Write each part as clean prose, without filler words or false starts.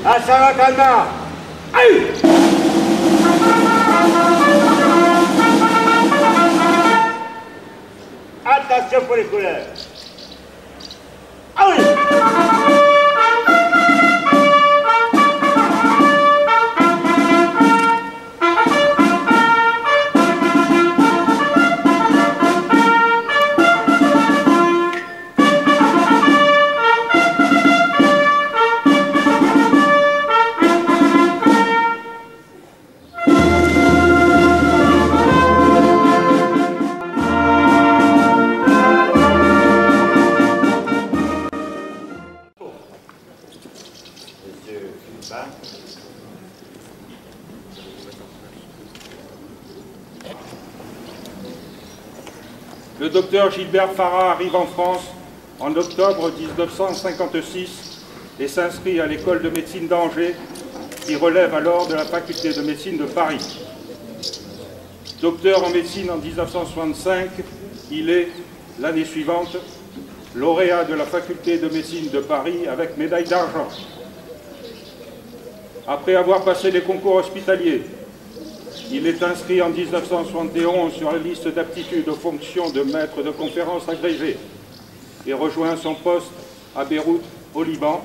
Ah, ça va, calma. Allez. Attention pour les couleurs. Ah oui. Le docteur Gilbert Farah arrive en France en octobre 1956 et s'inscrit à l'école de médecine d'Angers, qui relève alors de la faculté de médecine de Paris. Docteur en médecine en 1965, il est, l'année suivante, lauréat de la faculté de médecine de Paris avec médaille d'argent. Après avoir passé les concours hospitaliers, il est inscrit en 1971 sur la liste d'aptitude aux fonctions de maître de conférence agrégé et rejoint son poste à Beyrouth, au Liban,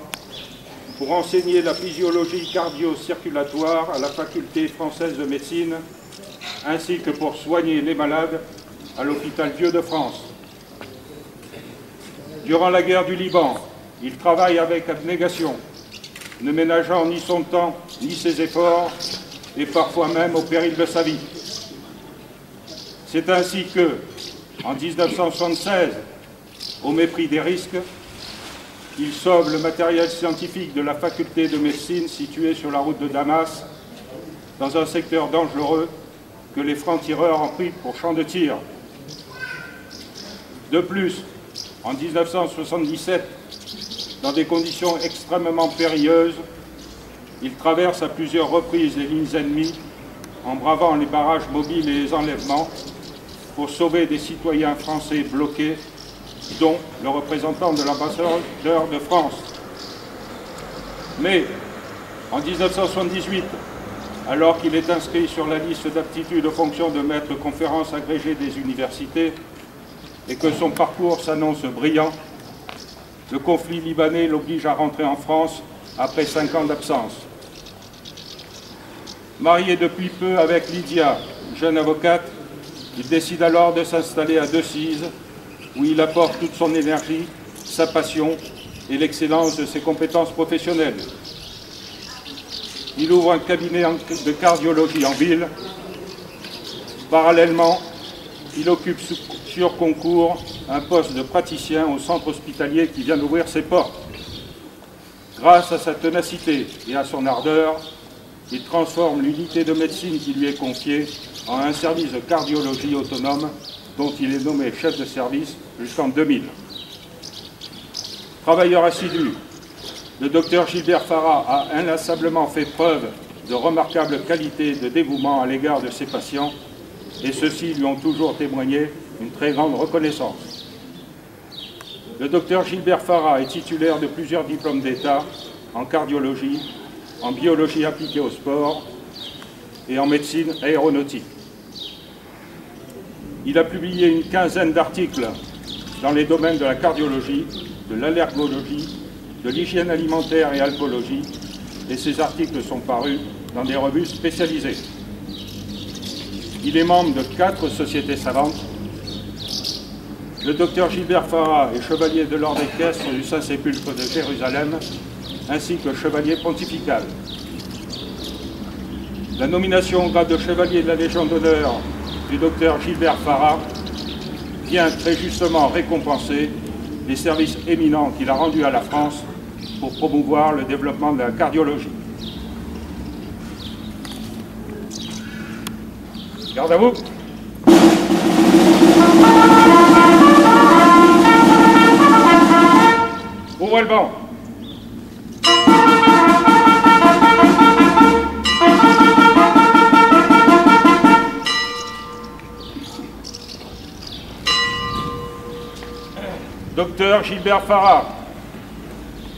pour enseigner la physiologie cardio-circulatoire à la faculté française de médecine, ainsi que pour soigner les malades à l'hôpital Dieu de France. Durant la guerre du Liban, il travaille avec abnégation, ne ménageant ni son temps ni ses efforts, et parfois même au péril de sa vie. C'est ainsi que, en 1976, au mépris des risques, il sauve le matériel scientifique de la faculté de médecine située sur la route de Damas, dans un secteur dangereux que les francs-tireurs ont pris pour champ de tir. De plus, en 1977, dans des conditions extrêmement périlleuses, il traverse à plusieurs reprises les lignes ennemies en bravant les barrages mobiles et les enlèvements pour sauver des citoyens français bloqués, dont le représentant de l'ambassadeur de France. Mais en 1978, alors qu'il est inscrit sur la liste d'aptitude aux fonctions de maître de conférence agrégé des universités et que son parcours s'annonce brillant, le conflit libanais l'oblige à rentrer en France après 5 ans d'absence. Marié depuis peu avec Lydia, jeune avocate, il décide alors de s'installer à Decize, où il apporte toute son énergie, sa passion et l'excellence de ses compétences professionnelles. Il ouvre un cabinet de cardiologie en ville. Parallèlement, il occupe sur concours un poste de praticien au centre hospitalier qui vient d'ouvrir ses portes. Grâce à sa ténacité et à son ardeur, il transforme l'unité de médecine qui lui est confiée en un service de cardiologie autonome dont il est nommé chef de service jusqu'en 2000. Travailleur assidu, le docteur Gilbert Farah a inlassablement fait preuve de remarquables qualités de dévouement à l'égard de ses patients et ceux-ci lui ont toujours témoigné une très grande reconnaissance. Le docteur Gilbert Farah est titulaire de plusieurs diplômes d'État en cardiologie, en biologie appliquée au sport et en médecine aéronautique. Il a publié une quinzaine d'articles dans les domaines de la cardiologie, de l'allergologie, de l'hygiène alimentaire et alcoolologie, et ces articles sont parus dans des revues spécialisées. Il est membre de 4 sociétés savantes. Le docteur Gilbert Farah est chevalier de l'ordre équestre du Saint-Sépulcre de Jérusalem, ainsi que chevalier pontifical. La nomination au grade de chevalier de la Légion d'honneur du docteur Gilbert Farah vient très justement récompenser les services éminents qu'il a rendus à la France pour promouvoir le développement de la cardiologie. Garde à vous. Ouvre le banc. Docteur Gilbert Farah,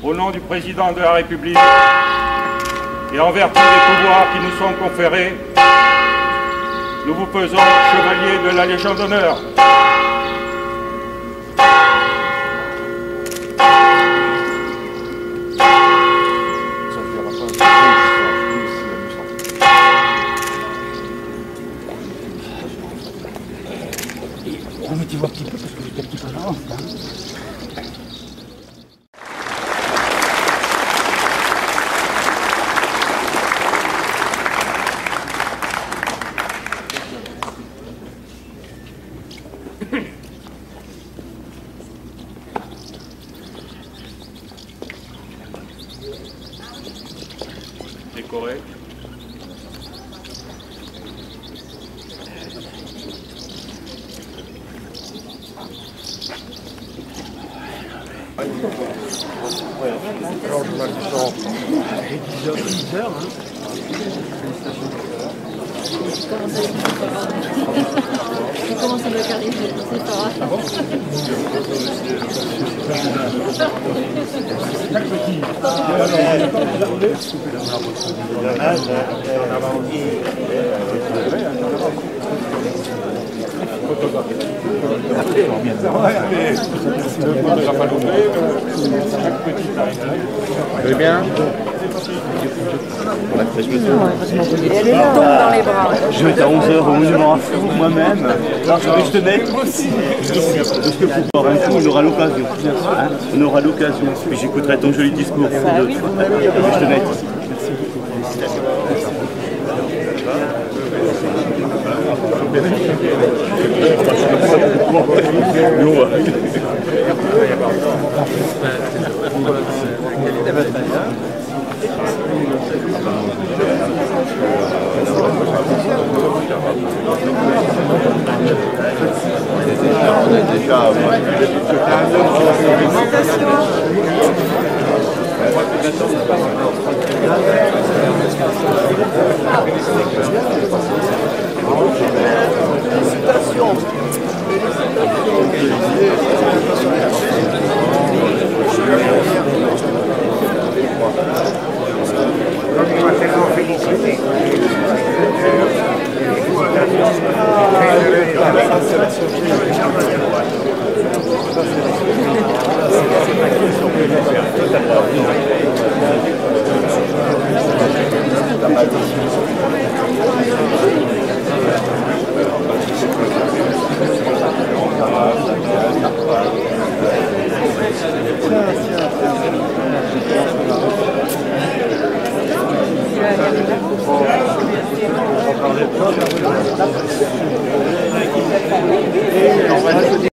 au nom du président de la République, et en vertu des pouvoirs qui nous sont conférés, nous vous faisons chevalier de la Légion d'honneur. Non mais tu vois un petit peu parce que j'étais un petit peu en avance. Décoré. Alors je m'appelle 10 heures, hein. Tu commences à me carrer, c'est pas grave. Très bien. Elle est dans les bras. Je vais être à 11h au monument à Fou moi-même. Je te mets aussi. Parce que pour boire un coup, on aura l'occasion. Hein, on aura l'occasion. Puis j'écouterai ton joli discours. Je te mets ici.